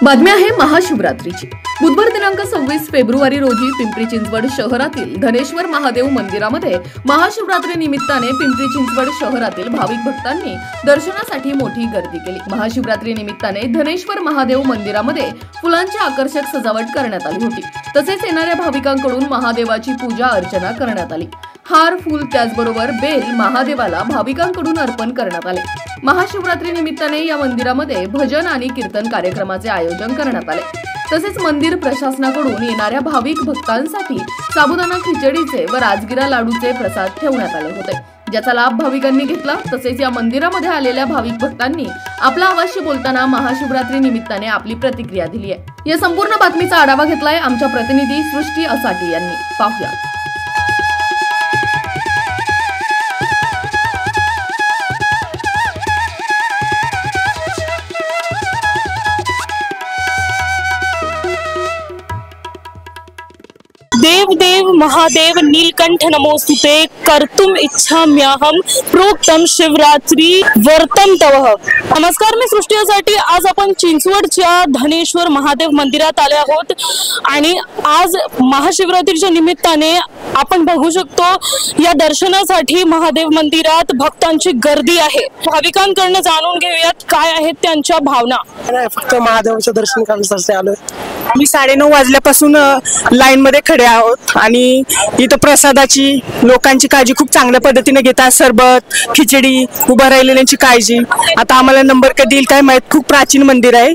बातमी आहे महाशिवरात्रीची। बुधवार दिनांक 26 फेब्रुवारी रोजी पिंपरी चिंचवड शहरातील धनेश्वर महादेव मंदिरामध्ये महाशिवरात्री निमित्ताने पिंपरी चिंचवड शहरातील भाविक भक्तांनी दर्शनासाठी मोठी गर्दी केली। महाशिवरात्री निमित्ताने धनेश्वर महादेव मंदिरामध्ये फुलांची आकर्षक सजावट करण्यात आली होती। तसेच येणाऱ्या भाविकांकडून महादेवाची पूजा अर्चना करण्यात आली। हार, फूल त्याचबरोबर बेल महादेवाला भाविकांकडून अर्पण करण्यात आले। महाशिवरात्री निमित्ताने या मंदिरामध्ये भजन आणि कीर्तन कार्यक्रमाचे आयोजन करण्यात आले। तसेच मंदिर प्रशासनाकडून येणाऱ्या भाविक भक्तांसाठी साबुदाणा खिचडीचे व राजगिरा लाडूचे प्रसाद ठेवण्यात आले होते, ज्याचा लाभ भाविकांनी घेतला। तसेच या मंदिरामध्ये आलेल्या भाविक भक्तांनी आपला आवाजशी बोलताना महाशिवरात्री निमित्ताने आपली प्रतिक्रिया दिली आहे। या संपूर्ण बातमीचा आढावा घेतलाय आमच्या प्रतिनिधी सृष्टी असाटी यांनी। पाहूया। देव देव महादेव नीलकंठ नमोस्तुते कर्तुम इच्छाम्यहम प्रोक्तम शिवरात्री वर्तम तवः। नमस्कार, मी सृष्टी असाटी। आज आपण चिंचवडच्या धनेश्वर महादेव मंदिरात आले आहोत आणि आज महाशिवरात्रीच्या निमित्ताने आपण बघू शकतो या दर्शनासाठी महादेव मंदिरात भक्तांची गर्दी आहे। भाविकांकडून जाणून घेऊयात काय आहेत त्यांच्या भावना। फक्त महादेवाचं दर्शन करण्यासाठी आलोय। आम्ही 9:30 वाजल्यापासून लाईन मध्ये खडे आहोत आणि इथं प्रसादाची लोकांची काळजी खूप चांगल्या पद्धतीने घेतात। सरबत, खिचडी, उभा राहिलेल्यांची काळजी। आता आम्हाला नंबर कधी येईल काय माहित। खूप प्राचीन मंदिर आहे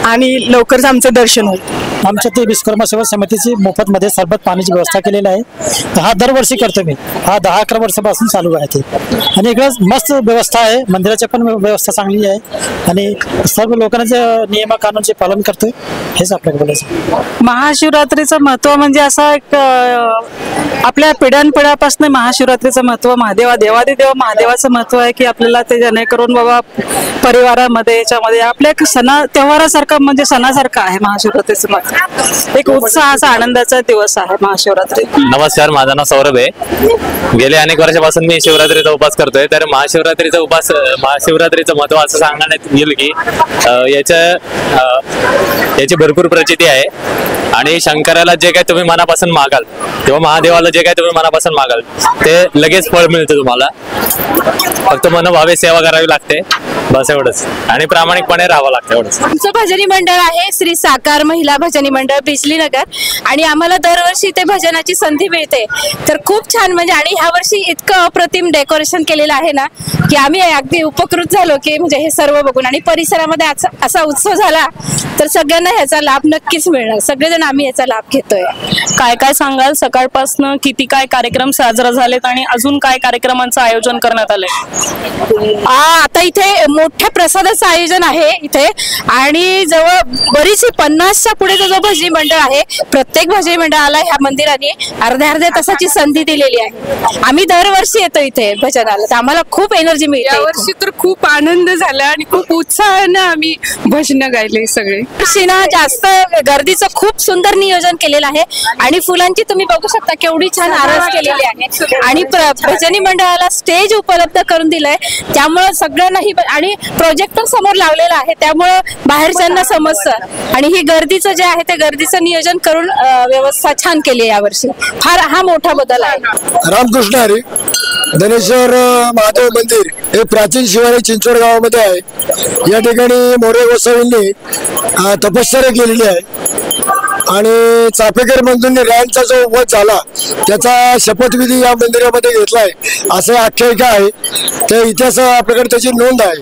आणि लवकरच आमचं दर्शन होईल। आमच्या ते विश्वकर्मा सेवा समितीची मोफत मध्ये सरबत पाण्याची व्यवस्था केलेली आहे। हा दरवर्षी करतो मी। हा 10-11 वर्षापासून चालू आहे ते। आणि इकडे मस्त व्यवस्था आहे, मंदिराची पण व्यवस्था चांगली आहे आणि सर्व लोकांचे नियम कानूनचे पालन करतोय, हेच आपल्याला बोलायचं। महाशिवरात्रीचं महत्व म्हणजे असं एक आपल्या पिढ्यानपिढ्यापासून महाशिवरात्रीचं महत्व, देवादिदेव महादेवाचं महत्व आहे की आपल्याला ते जेणेकरून बाबा परिवारामध्ये याच्यामध्ये आपल्या एक सणा त्योहारासारखं म्हणजे सणासारखं आहे महाशिवरात्रीचं महत्व। एक उत्साहाचा आनंदाचा दिवस आहे महाशिवरात्री। नमस्कार, माझं नाव सौरभ आहे। गेल्या अनेक वर्षापासून मी शिवरात्रीचा उपास करतोय। तर महाशिवरात्रीचं महत्व असं सांगण्यात येईल की याची भरपूर प्रचिती आहे आणि शंकराला जे काही तुम्ही मनापासून मागाल किंवा महादेवाला जे काही तुम्ही मनापासून मागाल ते लगेच फळ मिळतं तुम्हाला। फक्त मनोभावे सेवा करावी लागते, बस एवढंच, आणि प्रामाणिकपणे राहावं लागतं एवढंच। आमचं भजनी मंडळ आहे श्री साकार महिला भजनी मंडळ बिजली नगर आणि आम्हाला दरवर्षी ते भजनाची संधी मिळते। तर खूप छान म्हणजे आणि ह्या वर्षी इतकं अप्रतिम डेकोरेशन केलेलं आहे ना की आम्ही अगदी उपकृत झालो की म्हणजे हे सर्व बघून। आणि परिसरामध्ये असा उत्सव झाला तर सगळ्यांना ह्याचा लाभ नक्कीच मिळणार। सगळेजण आम्ही याचा लाभ घेतोय। काय काय सांगाल, सकाळपासून किती काय कार्यक्रम साजरा झालेत आणि अजून काय कार्यक्रमांचं आयोजन करण्यात आलंय? आता इथे मोठ्या प्रसादाचं आयोजन आहे इथे आणि जवळ बरीचशी 50च्या पुढे जो भजनी मंडळ आहे, प्रत्येक भजनी मंडळाला ह्या मंदिराने अर्ध्या तासाची संधी दिलेली आहे। आम्ही दरवर्षी येतो इथे भजनाला, तर आम्हाला खूप एनर्जी मिळते। यावर्षी तर खूप आनंद झाला आणि खूप उत्साहाने आम्ही भजन गायले सगळे। जास्त गर्दीचं खूप सुंदर नियोजन केलेलं आहे आणि फुलांची तुम्ही बघू शकता केवढी छान आरास केलेली आहे आणि भजनी मंडळाला स्टेज उपलब्ध करून दिलंय, त्यामुळे सगळ्यांनाही आणि प्रोजेक्टर समोर लावलेला आहे त्यामुळे बाहेरच्यांना समजतं। आणि ही गर्दीचं जे आहे ते गर्दीचं नियोजन करून व्यवस्था छान केली आहे यावर्षी। हा मोठा बदल आहे। रामकृष्ण हरी। धनेश्वर महादेव मंदिर हे प्राचीन शिवालय चिंचवड गावामध्ये आहे। या ठिकाणी मोरे गोसावींनी तपश्चर्या केलेली आहे आणि चाफेकर बंधूंनी रॅनचा जो वध झाला त्याचा शपथविधी या मंदिरामध्ये घेतलाय असं आख्यायिका आहे। त्या इतिहास आपल्याकडे त्याची नोंद आहे।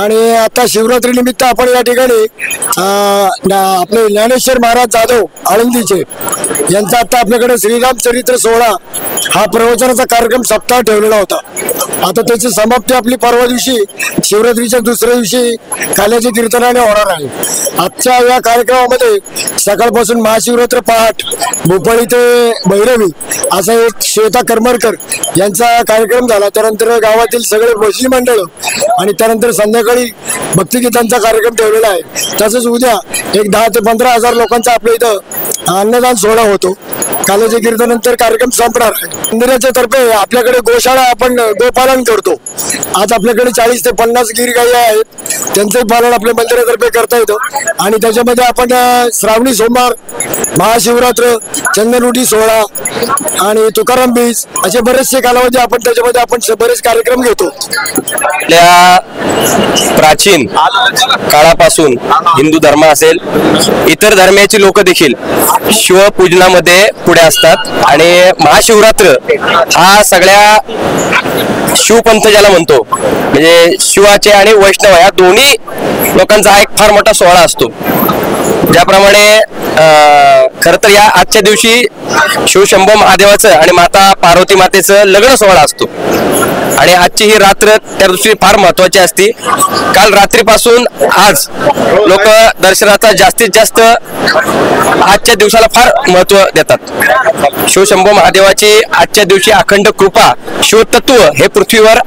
आणि आता शिवरात्री निमित्त आपण या ठिकाणी आपले ज्ञानेश्वर महाराज जाधव आळंदीचे यांचा आता आपल्याकडे श्रीरामचरित्र सोहळा हा प्रवचनाचा कार्यक्रम सप्ताह ठेवलेला होता। आता त्याची समाप्ती आपली परवा दिवशी शिवरात्रीच्या दुसऱ्या दिवशी काल्याच्या कीर्तनाने होणार आहे। आजच्या या कार्यक्रमामध्ये सकाळपासून महाशिवरात्र पहाट भोपाळी ते भैरवी असा एक श्वेता करमरकर यांचा कार्यक्रम झाला। त्यानंतर गावातील सगळे भजनी मंडळ आणि त्यानंतर संध्याकाळी भक्तिगीतांचा कार्यक्रम ठेवलेला आहे। तसंच उद्या एक 10 ते 15 हजार लोकांचा आपल्या इथं अन्नदान सोहळा होतो। काल्याच्या कीर्तनानंतर कार्यक्रम संपणार आहे. मंदिराच्या तर्फे आपल्याकडे गोशाळा आपण गोपालन करतो. आज आपल्याकडे 40 ते 50 गिरगाई आहेत, त्यांचंही पालन आपल्या मंदिरातर्फे करता येतं. आणि त्याच्यामध्ये आपण श्रावणी सोमवार, महाशिवरात्र, चंदनउटी सोहळा आणि तुकाराम बीज असे बरेचसे कालावधी आपण त्याच्यामध्ये आपण बरेच कार्यक्रम घेतो. आपल्या प्राचीन काळापासून हिंदू धर्म असेल, इतर धर्माची लोक देखील शिवपूजनामध्ये पुढे असतात. आणि महाशिवरात्र हा सगळ्या शिवपंथ ज्याला म्हणतो, म्हणजे शिवाचे आणि वैष्णव या दोन्ही लोकांचा हा एक फार मोठा सोहळा असतो. ज्याप्रमाणे खर तर या आजच्या दिवशी शिवशंभो महादेवाचं आणि माता पार्वती मातेचं लग्न सोहळा असतो. आणि आजची ही रात्र त्या दृष्टीने फार महत्वाची असते. काल रात्रीपासून आज लोक दर्शनाचा जास्तीत जास्त आजच्या दिवसाला फार महत्व देतात. शिवशंभो महादेवाची आजच्या दिवशी अखंड कृपा, शिवतत्व हे पृथ्वीवर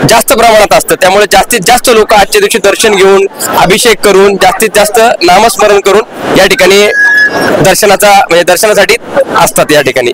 जास्त प्रमाणात असतं. त्यामुळे जास्तीत जास्त लोक आजच्या दिवशी दर्शन घेऊन, अभिषेक करून, जास्तीत जास्त नामस्मरण करून या ठिकाणी दर्शनासाठी असतात या ठिकाणी.